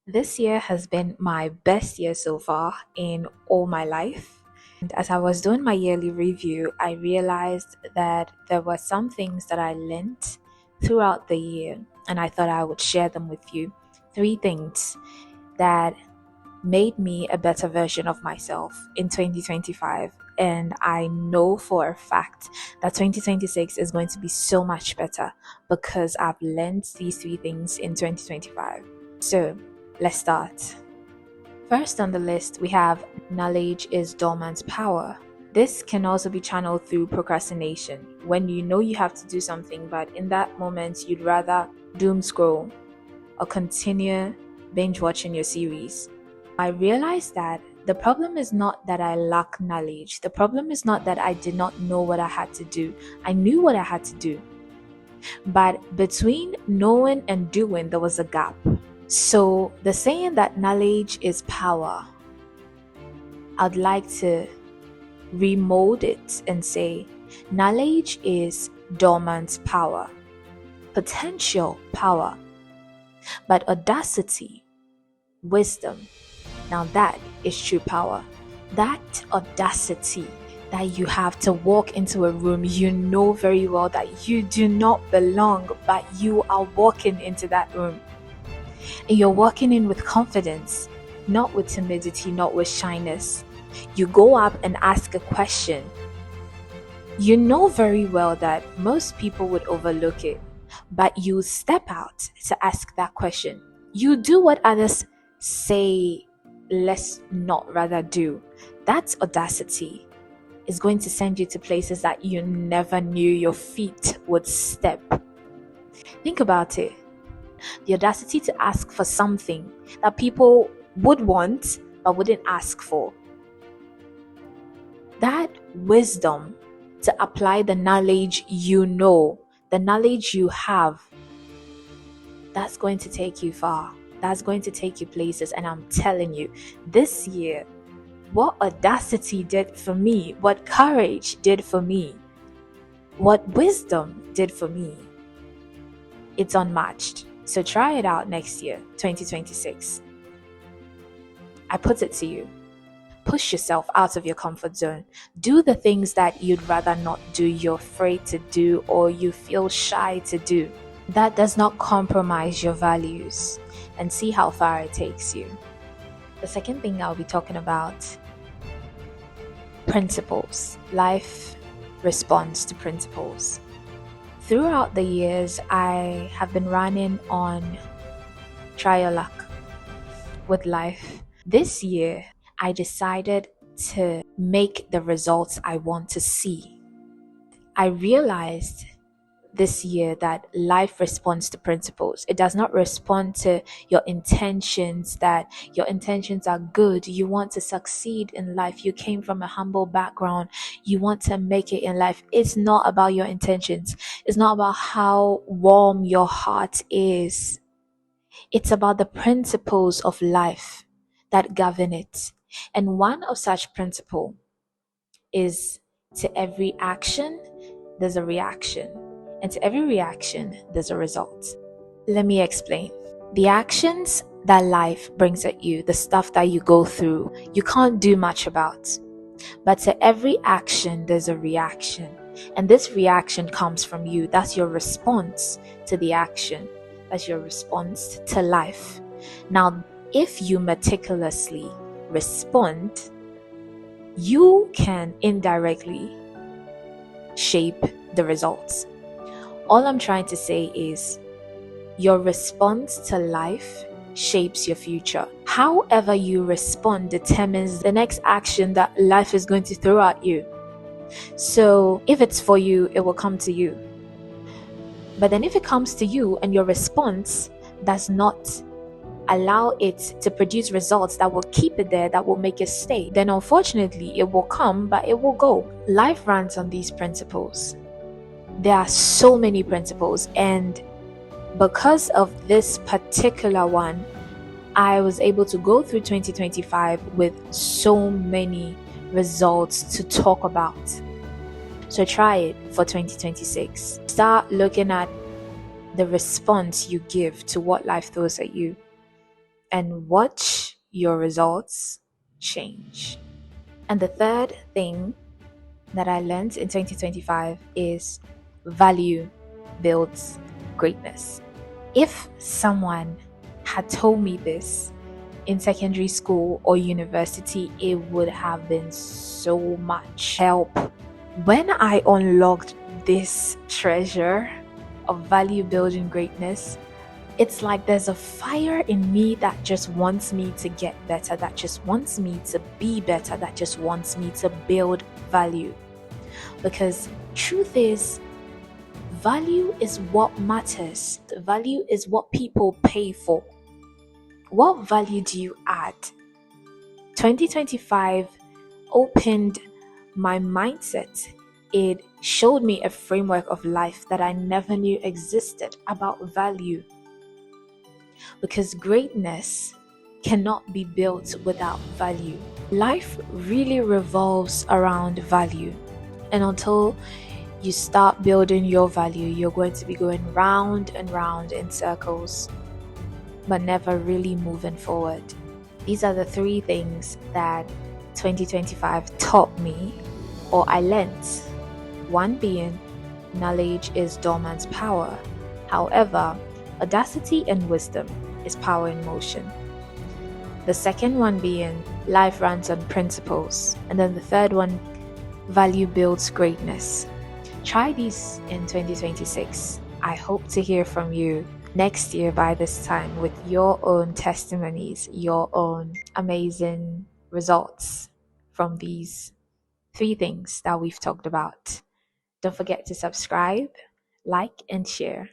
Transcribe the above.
This year has been my best year so far in all my life. And as I was doing my yearly review, I realized that there were some things that I learned throughout the year, and I thought I would share them with you. Three things that made me a better version of myself in 2025. And I know for a fact that 2026 is going to be so much better because I've learned these three things in 2025. So, let's start. First on the list, we have knowledge is dormant power. This can also be channeled through procrastination. When you know you have to do something, but in that moment you'd rather doom scroll or continue binge watching your series. I realized that the problem is not that I lack knowledge. The problem is not that I did not know what I had to do. I knew what I had to do. But between knowing and doing, there was a gap. So the saying that knowledge is power, I'd like to remold it and say knowledge is dormant power, potential power, but audacity, wisdom, now that is true power. That audacity that you have to walk into a room you know very well that you do not belong, but you are walking into that room. And you're walking in with confidence, not with timidity, not with shyness. You go up and ask a question. You know very well that most people would overlook it, but you step out to ask that question. You do what others say let's not rather do. That's audacity. Is going to send you to places that you never knew your feet would step. Think about it. The audacity to ask for something that people would want but wouldn't ask for. That wisdom to apply the knowledge you know, the knowledge you have, that's going to take you far. That's going to take you places. And I'm telling you, this year, what audacity did for me, what courage did for me, what wisdom did for me, it's unmatched. So try it out next year, 2026. I put it to you. Push yourself out of your comfort zone. Do the things that you'd rather not do, you're afraid to do, or you feel shy to do. That does not compromise your values, and see how far it takes you. The second thing I'll be talking about, principles. Life responds to principles. Throughout the years, I have been running on try your luck with life. This year, I decided to make the results I want to see. I realized this year that life responds to principles. It does not respond to your intentions, that your intentions are good. You want to succeed in life. You came from a humble background. You want to make it in life. It's not about your intentions. It's not about how warm your heart is. It's about the principles of life that govern it. And one of such principle is to every action, there's a reaction. And to every reaction, there's a result. Let me explain. The actions that life brings at you, the stuff that you go through, you can't do much about. But to every action, there's a reaction. And this reaction comes from you. That's your response to the action. That's your response to life. Now, if you meticulously respond, you can indirectly shape the results. All I'm trying to say is your response to life shapes your future. However you respond determines the next action that life is going to throw at you. So if it's for you, it will come to you. But then if it comes to you and your response does not allow it to produce results that will keep it there, that will make it stay, then unfortunately it will come, but it will go. Life runs on these principles. There are so many principles, and because of this particular one, I was able to go through 2025 with so many results to talk about. So try it for 2026. Start looking at the response you give to what life throws at you. and watch your results change. And the third thing that I learned in 2025 is value builds greatness. If someone had told me this in secondary school or university, it would have been so much help. When I unlocked this treasure of value building greatness, it's like there's a fire in me that just wants me to get better, that just wants me to be better, that just wants me to build value. Because truth is, value is what matters. Value is what people pay for. What value do you add? 2025 opened my mindset. It showed me a framework of life that I never knew existed about value. Because greatness cannot be built without value. Life really revolves around value. And until you start building your value, you're going to be going round and round in circles, but never really moving forward. These are the three things that 2025 taught me, or I learned. One being, knowledge is dormant power. However, audacity and wisdom is power in motion. The second one being, life runs on principles. And then the third one, value builds greatness. Try these in 2026. I hope to hear from you next year by this time with your own testimonies, your own amazing results from these three things that we've talked about. Don't forget to subscribe, like, and share.